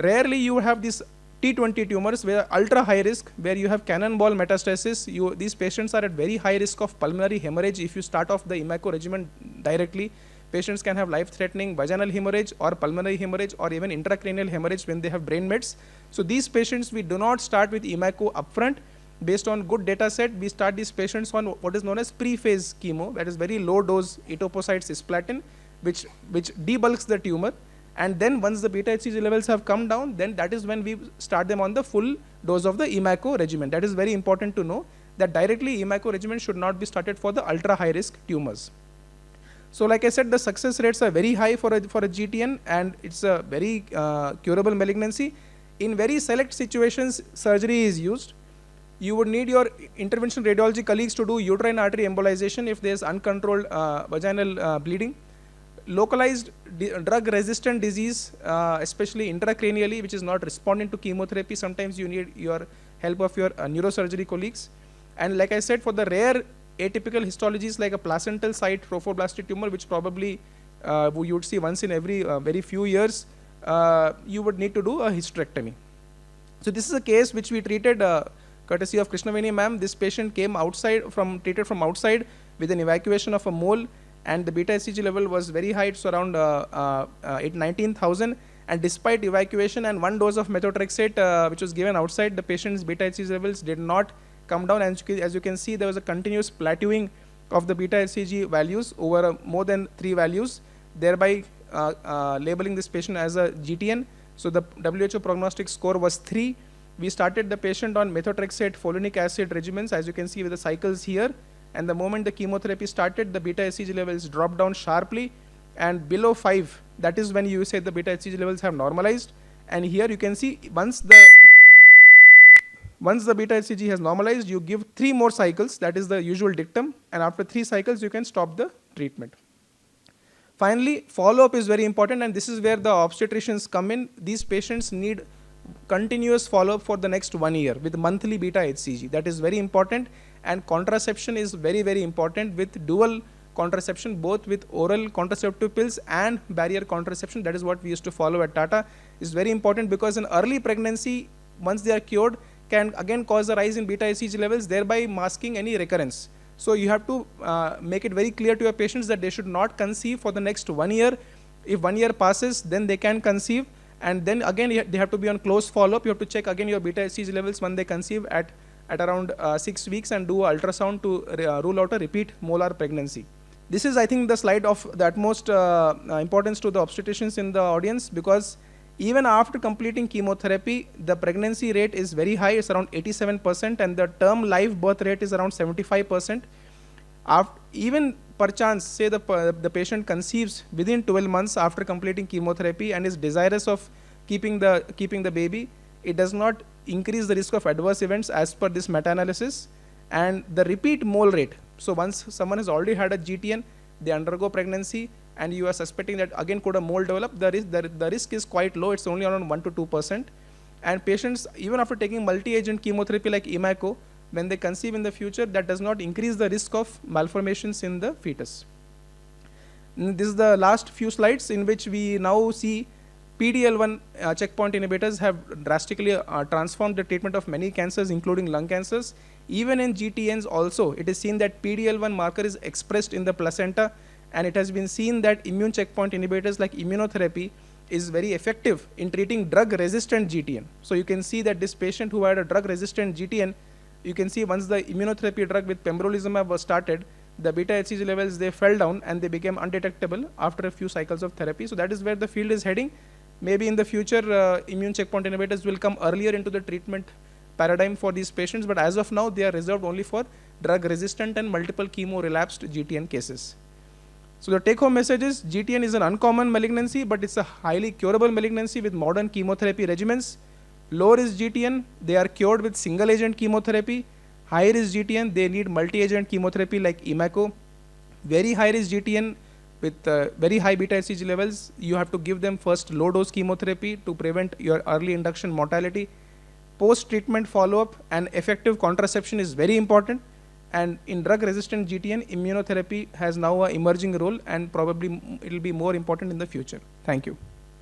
Rarely you have these T20 tumors where ultra high risk, where you have cannonball metastasis. These patients are at very high risk of pulmonary hemorrhage. If you start off the EMACO regimen directly, patients can have life-threatening vaginal hemorrhage or pulmonary hemorrhage or even intracranial hemorrhage when they have brain mets. So these patients, we do not start with EMACO upfront. Based on good data set, we start these patients on what is known as pre-phase chemo, that is very low dose etoposide cisplatin, which debulks the tumor. And then once the beta HCG levels have come down, then that is when we start them on the full dose of the EMACO regimen. That is very important to know, that directly EMACO regimen should not be started for the ultra high risk tumors. So like I said, the success rates are very high for a GTN, and it's a very curable malignancy. In very select situations, surgery is used. You would need your interventional radiology colleagues to do uterine artery embolization if there is uncontrolled vaginal bleeding. Localized drug-resistant disease, especially intracranially, which is not responding to chemotherapy, sometimes you need your help of your neurosurgery colleagues. And like I said, for the rare atypical histologies like a placental site trophoblastic tumor, which probably you would see once in every very few years, you would need to do a hysterectomy. So this is a case which we treated courtesy of Krishnaveni ma'am. This patient came treated from outside with an evacuation of a mole, and the beta HCG level was very high. It's around 19,000, and despite evacuation and one dose of methotrexate which was given outside, the patient's beta HCG levels did not come down. And as you can see, there was a continuous plateauing of the beta HCG values over more than 3 values, thereby labeling this patient as a GTN. So the WHO prognostic score was 3. We started the patient on methotrexate folinic acid regimens, as you can see with the cycles here. And the moment the chemotherapy started, the beta HCG levels dropped down sharply, and below 5, that is when you say the beta HCG levels have normalized. And here you can see once the beta HCG has normalized, you give 3 more cycles, that is the usual dictum, and after 3 cycles you can stop the treatment. Finally, follow-up is very important, and this is where the obstetricians come in. These patients need continuous follow-up for the next 1 year with monthly beta HCG. That is very important. And contraception is very, very important, with dual contraception, both with oral contraceptive pills and barrier contraception. That is what we used to follow at Tata. Is very important because in early pregnancy, once they are cured, can again cause a rise in beta HCG levels, thereby masking any recurrence. So you have to make it very clear to your patients that they should not conceive for the next 1 year. If 1 year passes, then they can conceive, and then again they have to be on close follow-up. You have to check again your beta HCG levels when they conceive at around 6 weeks, and do an ultrasound to rule out a repeat molar pregnancy. This is, I think, the slide of the utmost importance to the obstetricians in the audience, because even after completing chemotherapy, the pregnancy rate is very high. It's around 87%, and the term live birth rate is around 75%. Even perchance, say the patient conceives within 12 months after completing chemotherapy and is desirous of keeping the baby, it does not increase the risk of adverse events as per this meta-analysis. And the repeat mole rate, so once someone has already had a GTN, they undergo pregnancy, and you are suspecting that again could a mole develop, the risk is quite low. It's only around 1 to 2%. And patients, even after taking multi-agent chemotherapy like EMACO, when they conceive in the future, that does not increase the risk of malformations in the fetus. This is the last few slides in which we now see PD-L1 checkpoint inhibitors have drastically transformed the treatment of many cancers, including lung cancers. Even in GTNs also, it is seen that PD-L1 marker is expressed in the placenta, and it has been seen that immune checkpoint inhibitors like immunotherapy is very effective in treating drug-resistant GTN. So you can see that this patient who had a drug-resistant GTN, you can see once the immunotherapy drug with pembrolizumab was started, the beta HCG levels, they fell down and they became undetectable after a few cycles of therapy. So that is where the field is heading. Maybe in the future, immune checkpoint inhibitors will come earlier into the treatment paradigm for these patients, but as of now, they are reserved only for drug-resistant and multiple chemo-relapsed GTN cases. So the take-home message is GTN is an uncommon malignancy, but it's a highly curable malignancy with modern chemotherapy regimens. Low risk GTN, they are cured with single-agent chemotherapy. High risk GTN, they need multi-agent chemotherapy like EMACO. Very high risk GTN with very high beta HCG levels, you have to give them first low-dose chemotherapy to prevent your early induction mortality. Post-treatment follow-up and effective contraception is very important. And in drug-resistant GTN, immunotherapy has now an emerging role, and probably it will be more important in the future. Thank you.